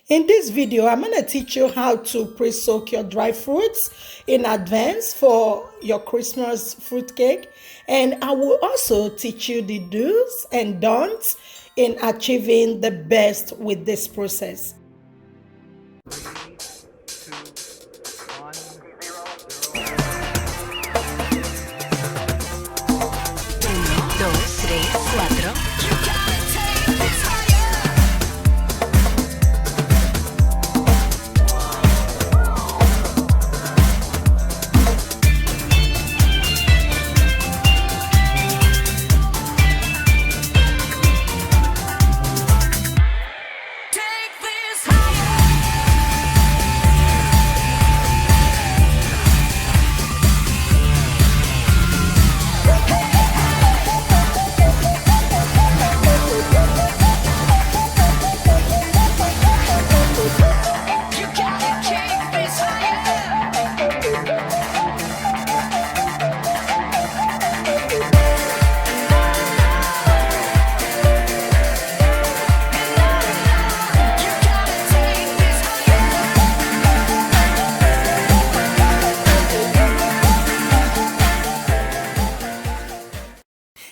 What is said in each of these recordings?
In this video, I'm going to teach you how to pre-soak your dry fruits in advance for your Christmas fruitcake. And I will also teach you the do's and don'ts in achieving the best with this process. 3, 2, 1, 0. 1, 2, 3, 4.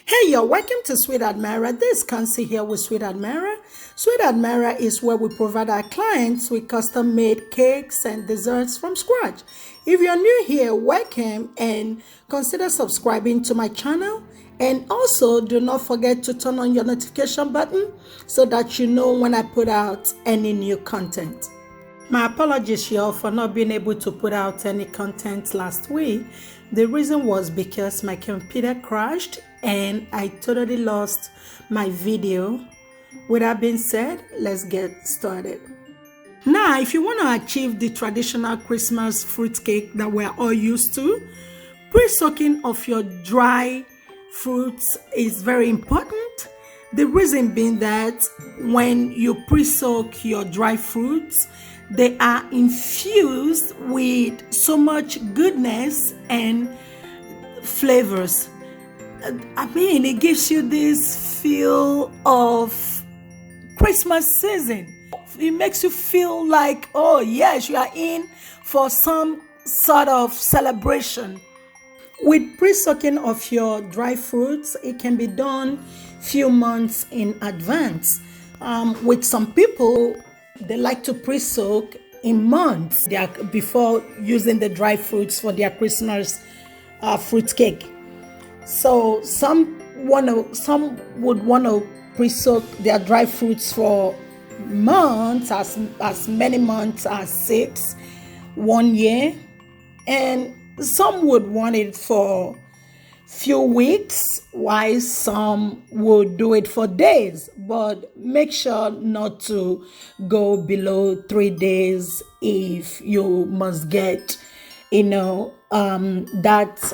Hey y'all, welcome to Sweet Admirer. This is Kansi here with Sweet Admirer. Sweet Admirer is where we provide our clients with custom-made cakes and desserts from scratch. If you're new here, welcome and consider subscribing to my channel. And also do not forget to turn on your notification button so that you know when I put out any new content. My apologies, y'all, for not being able to put out any content last week. The reason was because my computer crashed and I totally lost my video. With that being said, let's get started. Now, if you want to achieve the traditional Christmas fruitcake that we're all used to, pre-soaking of your dry fruits is very important. The reason being that when you pre-soak your dry fruits, they are infused with so much goodness and flavors. I mean, it gives you this feel of Christmas season. It makes you feel like, oh yes, you are in for some sort of celebration. With pre-soaking of your dry fruits, it can be done few months in advance. With some people, they like to pre-soak in months before using the dry fruits for their Christmas fruitcake. So some would want to pre-soak their dry fruits for months, as many months as 6, 1 year, and some would want it for few weeks, while some would do it for days. But make sure not to go below 3 days if you must get, that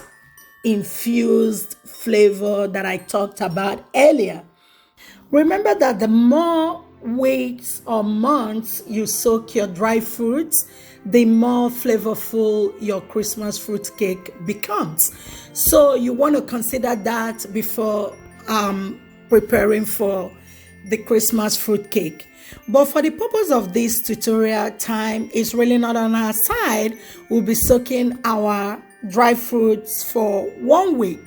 infused flavor that I talked about earlier. Remember that the more weeks or months you soak your dry fruits, the more flavorful your Christmas fruitcake becomes. So you want to consider that before preparing for the Christmas fruitcake. But for the purpose of this tutorial, time is really not on our side. We'll be soaking our dry fruits for 1 week,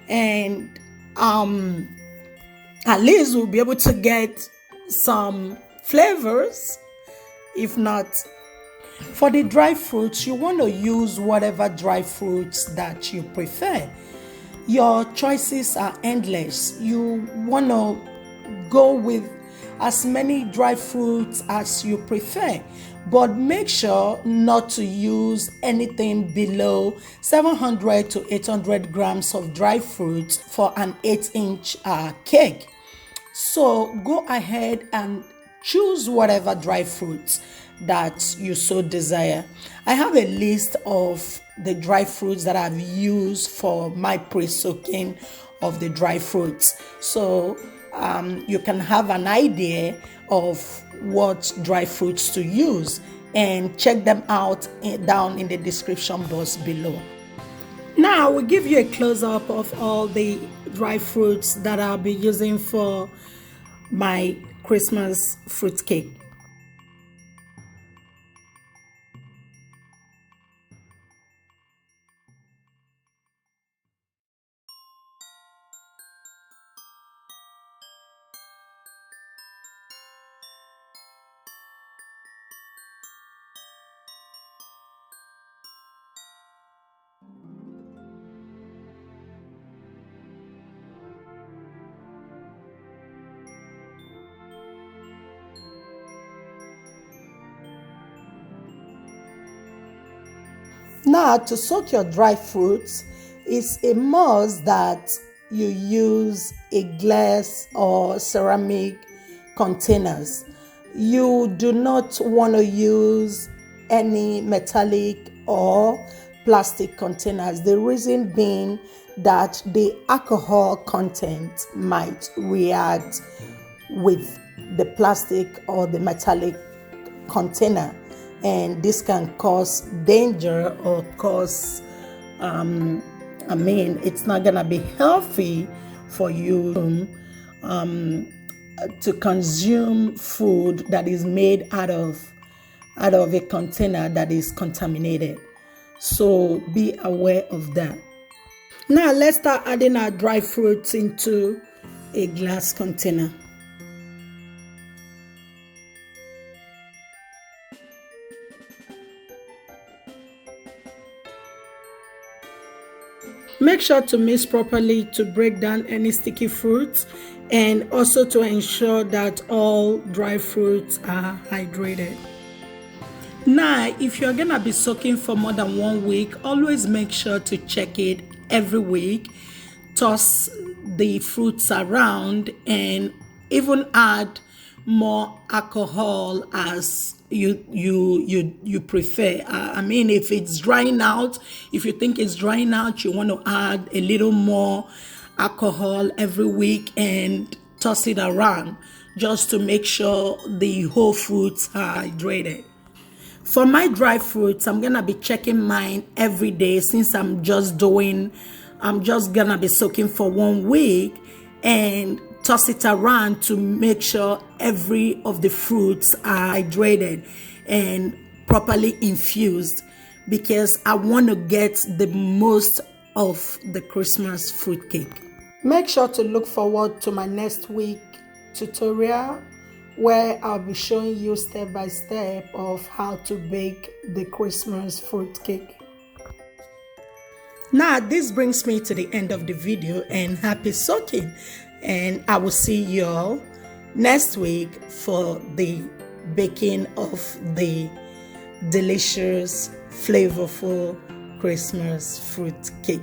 and at least we'll be able to get some flavors. If not, for the dry fruits, you want to use whatever dry fruits that you prefer. Your choices are endless. You want to go with as many dry fruits as you prefer, but make sure not to use anything below 700 to 800 grams of dry fruits for an 8-inch cake. So go ahead and choose whatever dry fruits that you so desire. I have a list of the dry fruits that I've used for my pre-soaking of the dry fruits, so you can have an idea of what dry fruits to use, and check them out down in the description box below. Now we'll give you a close-up of all the dry fruits that I'll be using for my Christmas fruitcake. Now, to soak your dry fruits, it's a must that you use a glass or ceramic containers. You do not want to use any metallic or plastic containers. The reason being that the alcohol content might react with the plastic or the metallic container, and this can cause danger or cause it's not gonna be healthy for you to consume food that is made out of a container that is contaminated. So be aware of that. Now let's start adding our dry fruits into a glass container. Make sure to mix properly to break down any sticky fruits, and also to ensure that all dry fruits are hydrated. Now, if you're gonna be soaking for more than 1 week, always make sure to check it every week. Toss the fruits around and even add more alcohol as you prefer. If it's drying out, if you think it's drying out, you want to add a little more alcohol every week and toss it around just to make sure the whole fruits are hydrated. For my dry fruits, I'm gonna be checking mine every day since I'm just gonna be soaking for 1 week, and toss it around to make sure every of the fruits are hydrated and properly infused, because I want to get the most of the Christmas fruitcake. Make sure to look forward to my next week tutorial, where I'll be showing you step by step of how to bake the Christmas fruitcake. Now, this brings me to the end of the video, and happy soaking. And I will see you all next week for the baking of the delicious, flavorful Christmas fruit cake.